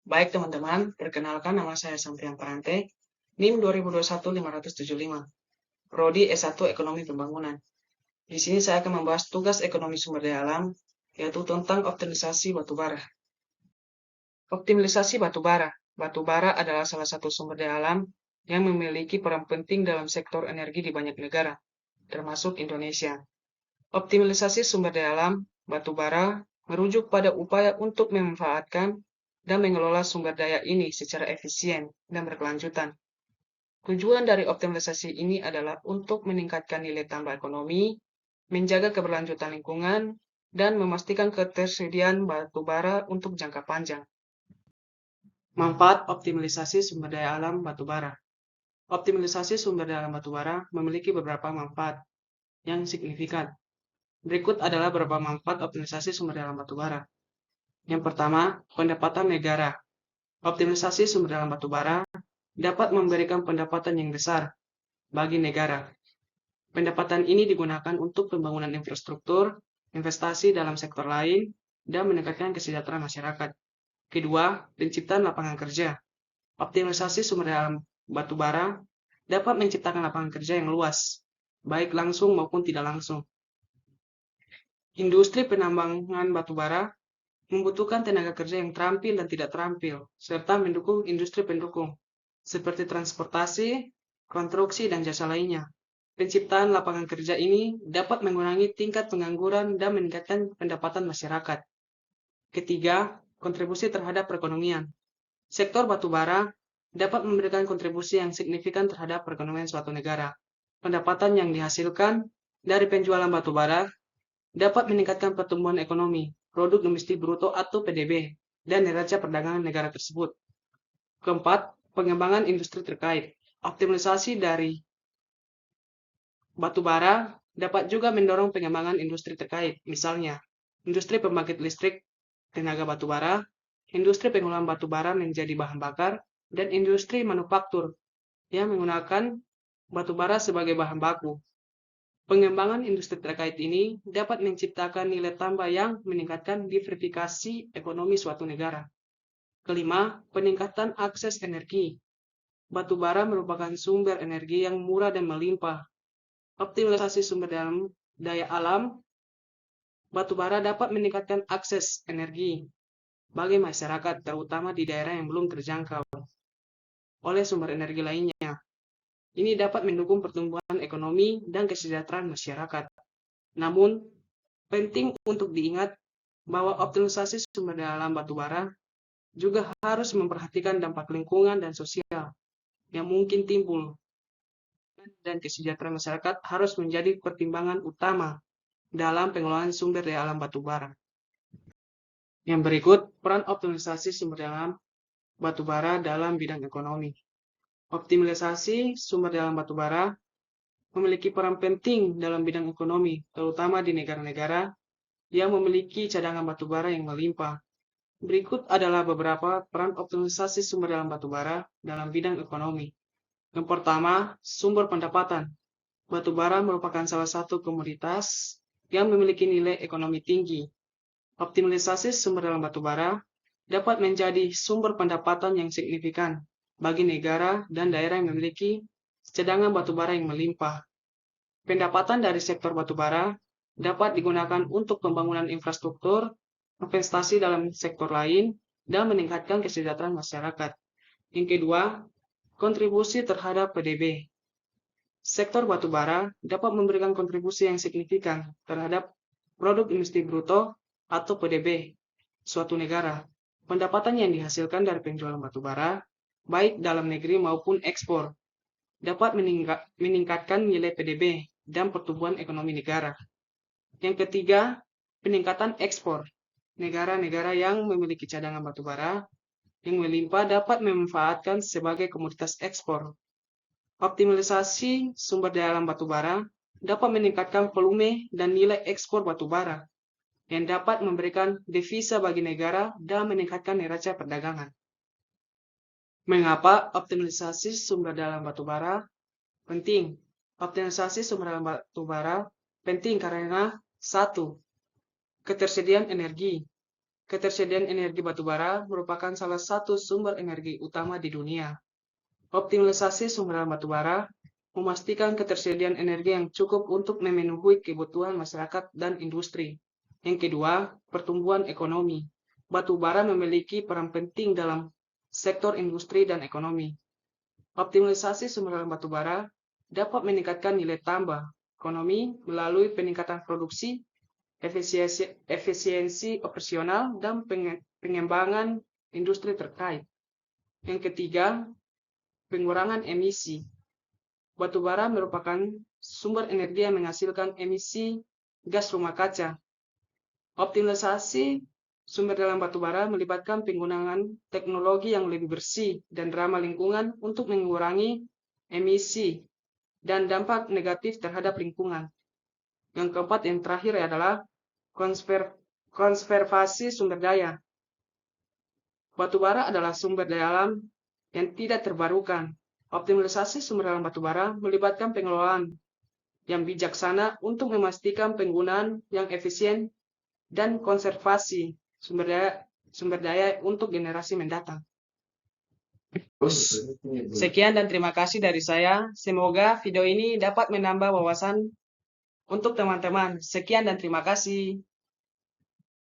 Baik teman-teman, perkenalkan nama saya Sampian Parante, NIM 2021-575, Prodi S1 Ekonomi Pembangunan. Di sini saya akan membahas tugas ekonomi sumber daya alam, yaitu tentang optimalisasi batubara. Optimalisasi batubara. Batubara adalah salah satu sumber daya alam yang memiliki peran penting dalam sektor energi di banyak negara, termasuk Indonesia. Optimalisasi sumber daya alam batubara merujuk pada upaya untuk memanfaatkan dan mengelola sumber daya ini secara efisien dan berkelanjutan. Tujuan dari optimalisasi ini adalah untuk meningkatkan nilai tambah ekonomi, menjaga keberlanjutan lingkungan, dan memastikan ketersediaan batu bara untuk jangka panjang. Manfaat optimalisasi sumber daya alam batu bara. Optimalisasi sumber daya alam batu bara memiliki beberapa manfaat yang signifikan. Berikut adalah beberapa manfaat optimalisasi sumber daya alam batu bara. Yang pertama, pendapatan negara. Optimalisasi sumber daya alam batu bara dapat memberikan pendapatan yang besar bagi negara. Pendapatan ini digunakan untuk pembangunan infrastruktur, investasi dalam sektor lain, dan meningkatkan kesejahteraan masyarakat. Kedua, penciptaan lapangan kerja. Optimalisasi sumber daya alam batu bara dapat menciptakan lapangan kerja yang luas, baik langsung maupun tidak langsung. Industri penambangan batu bara membutuhkan tenaga kerja yang terampil dan tidak terampil, serta mendukung industri pendukung, seperti transportasi, konstruksi, dan jasa lainnya. Penciptaan lapangan kerja ini dapat mengurangi tingkat pengangguran dan meningkatkan pendapatan masyarakat. Ketiga, kontribusi terhadap perekonomian. Sektor batubara dapat memberikan kontribusi yang signifikan terhadap perekonomian suatu negara. Pendapatan yang dihasilkan dari penjualan batubara dapat meningkatkan pertumbuhan ekonomi, produk domestik bruto atau PDB, dan neraca perdagangan negara tersebut. Keempat, pengembangan industri terkait. Optimalisasi dari batubara dapat juga mendorong pengembangan industri terkait, misalnya industri pembangkit listrik tenaga batubara, industri pengolahan batubara menjadi bahan bakar, dan industri manufaktur yang menggunakan batubara sebagai bahan baku. Pengembangan industri terkait ini dapat menciptakan nilai tambah yang meningkatkan diversifikasi ekonomi suatu negara. Kelima, peningkatan akses energi. Batubara merupakan sumber energi yang murah dan melimpah. Optimalisasi sumber daya alam batubara dapat meningkatkan akses energi bagi masyarakat, terutama di daerah yang belum terjangkau oleh sumber energi lainnya. Ini dapat mendukung pertumbuhan ekonomi dan kesejahteraan masyarakat. Namun, penting untuk diingat bahwa optimalisasi sumber daya alam batubara juga harus memperhatikan dampak lingkungan dan sosial yang mungkin timbul, dan kesejahteraan masyarakat harus menjadi pertimbangan utama dalam pengelolaan sumber daya alam batubara. Yang berikut, peran optimalisasi sumber daya alam batubara dalam bidang ekonomi. Optimalisasi sumber daya alam batubara memiliki peran penting dalam bidang ekonomi, terutama di negara-negara yang memiliki cadangan batubara yang melimpah. Berikut adalah beberapa peran optimalisasi sumber daya alam batubara dalam bidang ekonomi. Yang pertama, sumber pendapatan. Batubara merupakan salah satu komoditas yang memiliki nilai ekonomi tinggi. Optimalisasi sumber daya alam batubara dapat menjadi sumber pendapatan yang signifikan bagi negara dan daerah yang memiliki cadangan batubara yang melimpah. Pendapatan dari sektor batubara dapat digunakan untuk pembangunan infrastruktur, investasi dalam sektor lain, dan meningkatkan kesejahteraan masyarakat. Yang kedua, kontribusi terhadap PDB. Sektor batubara dapat memberikan kontribusi yang signifikan terhadap produk domestik bruto atau PDB suatu negara. Pendapatan yang dihasilkan dari penjualan batubara, baik dalam negeri maupun ekspor, dapat meningkatkan nilai PDB dan pertumbuhan ekonomi negara. Yang ketiga, peningkatan ekspor. Negara-negara yang memiliki cadangan batubara yang melimpah dapat memanfaatkan sebagai komoditas ekspor. Optimalisasi sumber daya alam batubara dapat meningkatkan volume dan nilai ekspor batubara yang dapat memberikan devisa bagi negara dan meningkatkan neraca perdagangan. Mengapa optimalisasi sumber daya alam batubara penting? Optimalisasi sumber daya alam batubara penting karena 1. Ketersediaan energi. ketersediaan energi batubara merupakan salah satu sumber energi utama di dunia. Optimalisasi sumber daya batubara memastikan ketersediaan energi yang cukup untuk memenuhi kebutuhan masyarakat dan industri. Yang kedua, pertumbuhan ekonomi. Batubara memiliki peran penting dalam sektor industri dan ekonomi. Optimalisasi sumber daya batubara dapat meningkatkan nilai tambah ekonomi melalui peningkatan produksi, efisiensi operasional, dan pengembangan industri terkait. Yang ketiga, pengurangan emisi. Batubara merupakan sumber energi yang menghasilkan emisi gas rumah kaca. Optimalisasi sumber daya batubara melibatkan penggunaan teknologi yang lebih bersih dan ramah lingkungan untuk mengurangi emisi dan dampak negatif terhadap lingkungan. Yang keempat, yang terakhir adalah konservasi sumber daya. Batubara adalah sumber daya alam yang tidak terbarukan. Optimalisasi sumber daya batubara melibatkan pengelolaan yang bijaksana untuk memastikan penggunaan yang efisien dan konservasi sumber daya untuk generasi mendatang. Sekian dan terima kasih dari saya. Semoga video ini dapat menambah wawasan untuk teman-teman. Sekian dan terima kasih.